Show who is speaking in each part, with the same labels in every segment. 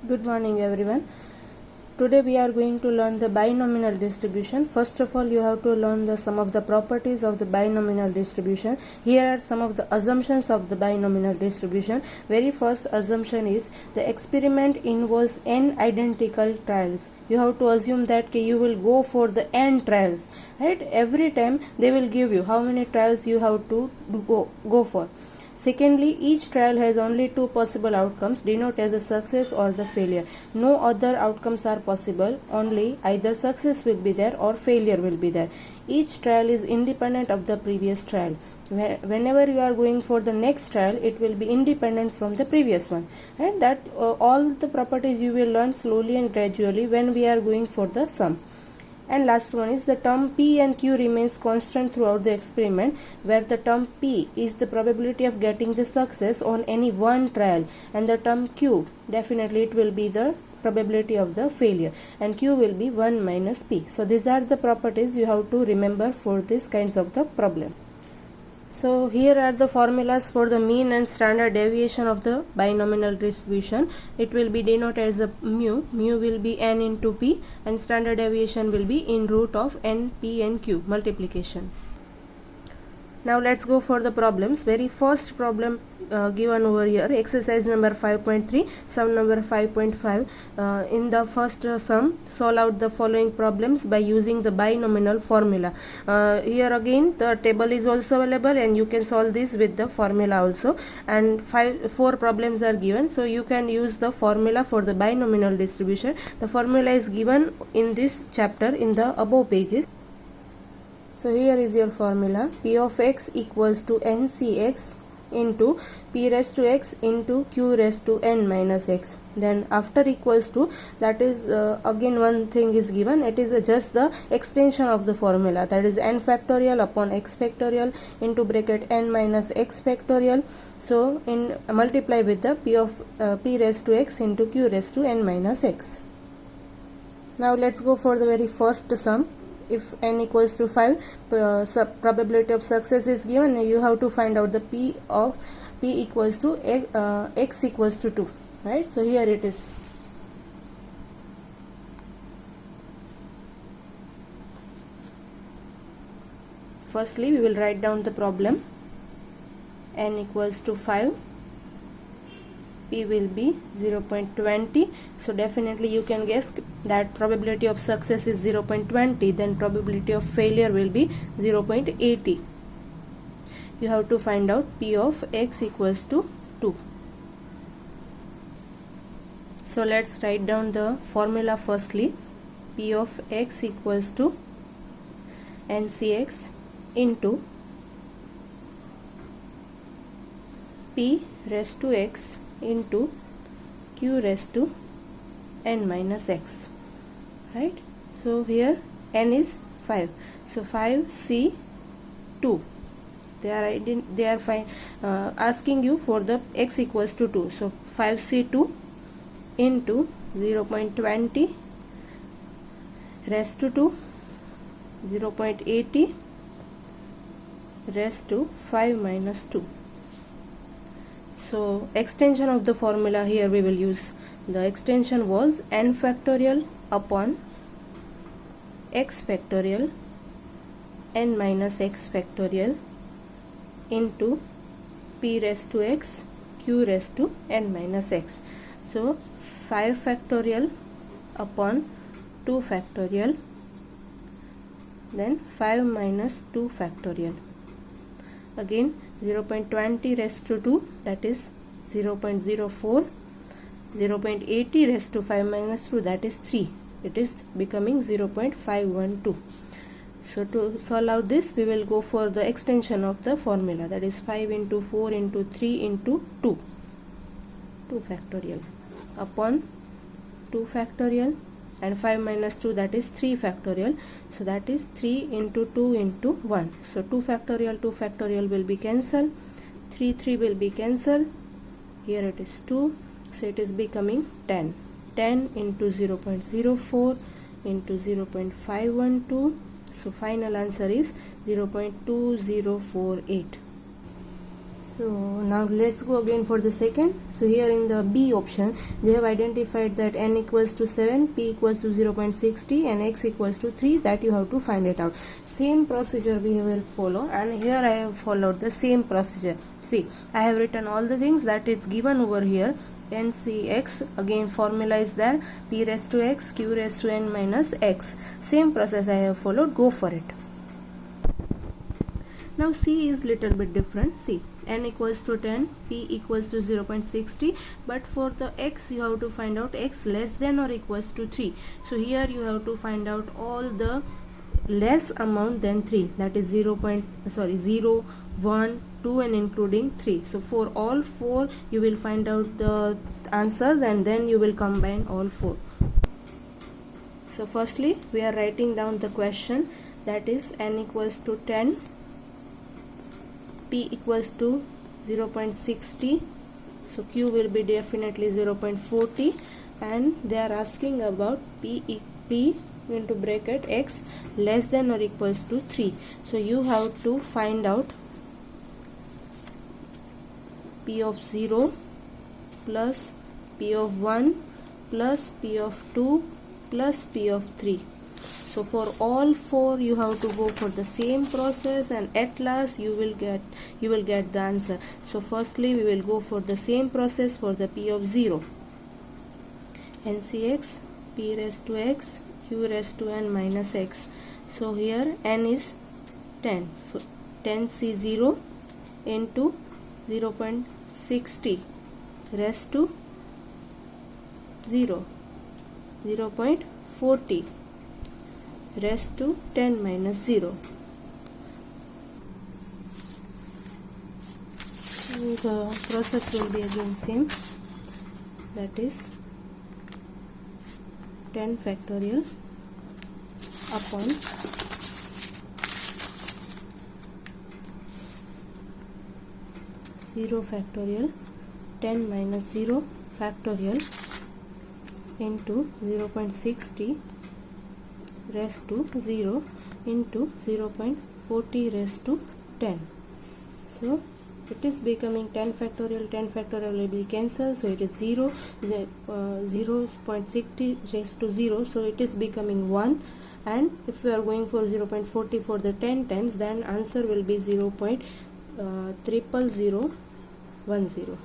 Speaker 1: Good morning everyone. Today we are going to learn the binomial distribution. First of all, you have to learn some of the properties of the binomial distribution. Here are some of the assumptions of the binomial distribution. Very first assumption is the experiment involves n identical trials. You have to assume that you will go for the n trials, right? Every time they will give you how many trials you have to go for. Secondly, each trial has only two possible outcomes, denote as a success or the failure. No other outcomes are possible, only either success will be there or failure will be there. Each trial is independent of the previous trial. Whenever you are going for the next trial, it will be independent from the previous one. And that all the properties you will learn slowly and gradually when we are going for the sum. And last one is the term P and Q remains constant throughout the experiment, where the term P is the probability of getting the success on any one trial, and the term Q, definitely it will be the probability of the failure, and Q will be 1 minus P. So these are the properties you have to remember for these kinds of the problem. So here are the formulas for the mean and standard deviation of the binomial distribution. It will be denoted as a mu. Mu will be n into p, and standard deviation will be in root of n, p and q multiplication. Now let's go for the problems. Very first problem given over here, exercise number 5.3, sum number 5.5. In the first sum, solve out the following problems by using the binomial formula. Here again the table is also available, and you can solve this with the formula also. And four problems are given, so you can use the formula for the binomial distribution. The formula is given in this chapter in the above pages. So here is your formula. P of x equals to ncx into p raised to x into q raised to n minus x. Then after equals to, that is again one thing is given. It is just the extension of the formula, that is n factorial upon x factorial into bracket n minus x factorial. So in multiply with the p of p raised to x into q raised to n minus x. Now let's go for the very first sum. If n equals to 5, probability of success is given. You have to find out the p equals to x equals to 2, right? So here it is. Firstly, we will write down the problem. N equals to 5. P will be 0.20. So definitely you can guess that probability of success is 0.20, then probability of failure will be 0.80. You have to find out P of x equals to 2. So let's write down the formula firstly. P of x equals to ncx into p raised to x into q raised to n minus x, right? So here n is 5, so 5c 2. They are asking you for the x equals to 2, so 5c2 into 0.20 raised to 2, 0.80 raised to 5 minus 2. So extension of the formula, here we will use, the extension was n factorial upon x factorial n minus x factorial into p raised to x q raised to n minus x. So 5 factorial upon 2 factorial, then 5 minus 2 factorial. Again 0.20 raised to 2, that is 0.04, 0.80 raised to 5 minus 2, that is 3. It is becoming 0.512. So to solve out this, we will go for the extension of the formula, that is 5 into 4 into 3 into 2 factorial upon 2 factorial, and 5 minus 2, that is 3 factorial. So that is 3 into 2 into 1. So 2 factorial will be cancelled, 3 will be cancelled. Here it is 2, so it is becoming 10. 10 into 0.04 into 0.512. So final answer is 0.2048. So now let's go again for the second. So here in the B option, they have identified that n equals to 7, p equals to 0.60 and x equals to 3, that you have to find it out. Same procedure we will follow, and here I have followed the same procedure. See, I have written all the things that is given over here. NCX, again formula is there, p raised to x, q raised to n minus x. Same process I have followed, go for it. Now C is little bit different. See, n equals to 10, p equals to 0.60, but for the x you have to find out x less than or equals to 3. So here you have to find out all the less amount than 3, that is 0, 1, 2 and including 3. So for all 4 you will find out the answers and then you will combine all 4. So firstly we are writing down the question, that is n equals to 10, p equals to 0.60, so q will be definitely 0.40, and they are asking about p into bracket x less than or equals to 3. So you have to find out p of 0 plus p of 1 plus p of 2 plus p of 3. So for all 4 you have to go for the same process, and at last you will get the answer. So firstly we will go for the same process for the p of 0. NCX, p raised to x, q raised to n minus x. So here n is 10. So 10C0 into 0.60 raised to 0, 0.40 raised to 10 minus 0. The process will be again same, that is 10 factorial upon 0 factorial 10 minus 0 factorial into 0.60 raised to 0 into 0.40 raised to 10. So it is becoming 10 factorial will be cancelled, so it is 0.60 raised to 0, so it is becoming 1, and if we are going for 0.40 for the 10 times, then answer will be 0.00010.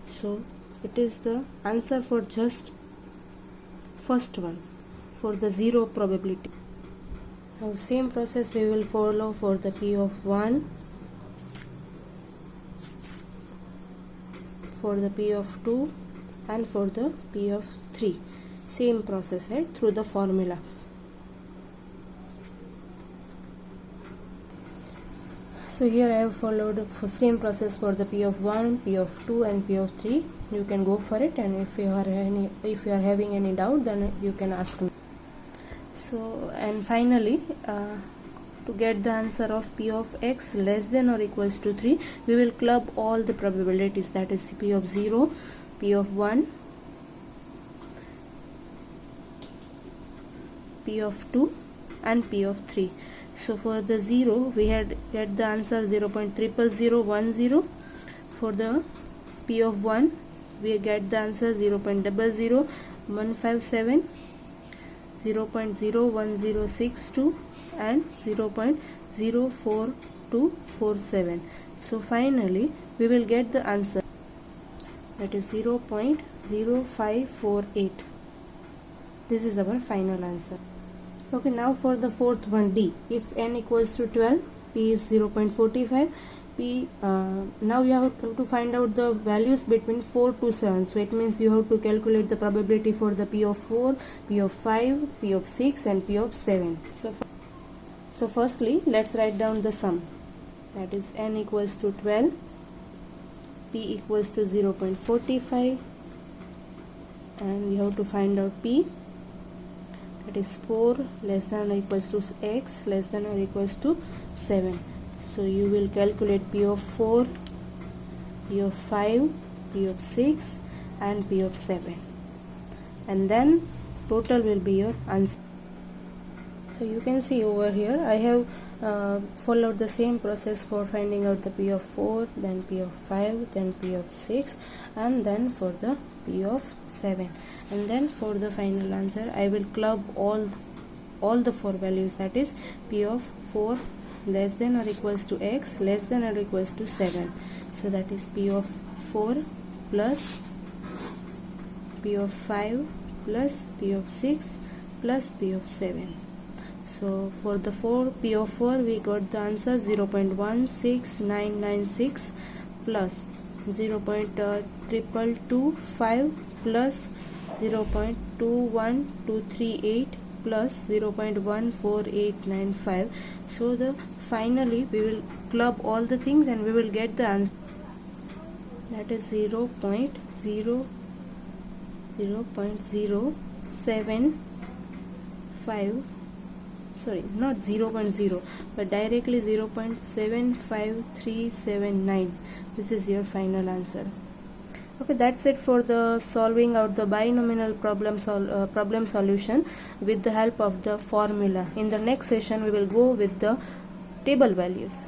Speaker 1: So it is the answer for just first one, for the 0 probability. Now same process we will follow for the p of 1, for the p of 2 and for the p of 3. Same process, right, through the formula. So here I have followed the same process for the p of 1, p of 2 and p of 3. You can go for it, and if you are having any doubt, then you can ask me. So, and finally to get the answer of p of x less than or equals to 3, we will club all the probabilities, that is p of 0, p of 1, p of 2 and p of 3. So for the 0 we had get the answer 0.00010. For the p of 1 we get the answer 0.00157, 0.01062 and 0.04247. So finally we will get the answer, that is 0.0548. This is our final answer. Okay, now for the fourth one, D. If n equals to 12, p is 0.45. Now you have to find out the values between 4 to 7. So it means you have to calculate the probability for the p of 4, p of 5, p of 6 and p of 7. So firstly let's write down the sum, that is n equals to 12, p equals to 0.45, and we have to find out p, that is 4 less than or equals to x less than or equals to 7. So you will calculate p of 4, p of 5, p of 6 and p of 7, and then total will be your answer. So you can see over here I have follow the same process for finding out the P of 4, then P of 5, then P of 6, and then for the P of 7. And then for the final answer I will club all the 4 values, that is P of 4 less than or equals to x less than or equals to 7. So that is P of 4 plus P of 5 plus P of 6 plus P of 7. So for the P of 4 we got the answer 0.16996 plus 0.2225 plus 0.21238 plus 0.14895. So finally we will club all the things and we will get the answer, that is 0.075, sorry, not 0.0 but directly 0.75379. This is your final answer. Okay, that's it for the solving out the binomial problem solution with the help of the formula. In the next session we will go with the table values.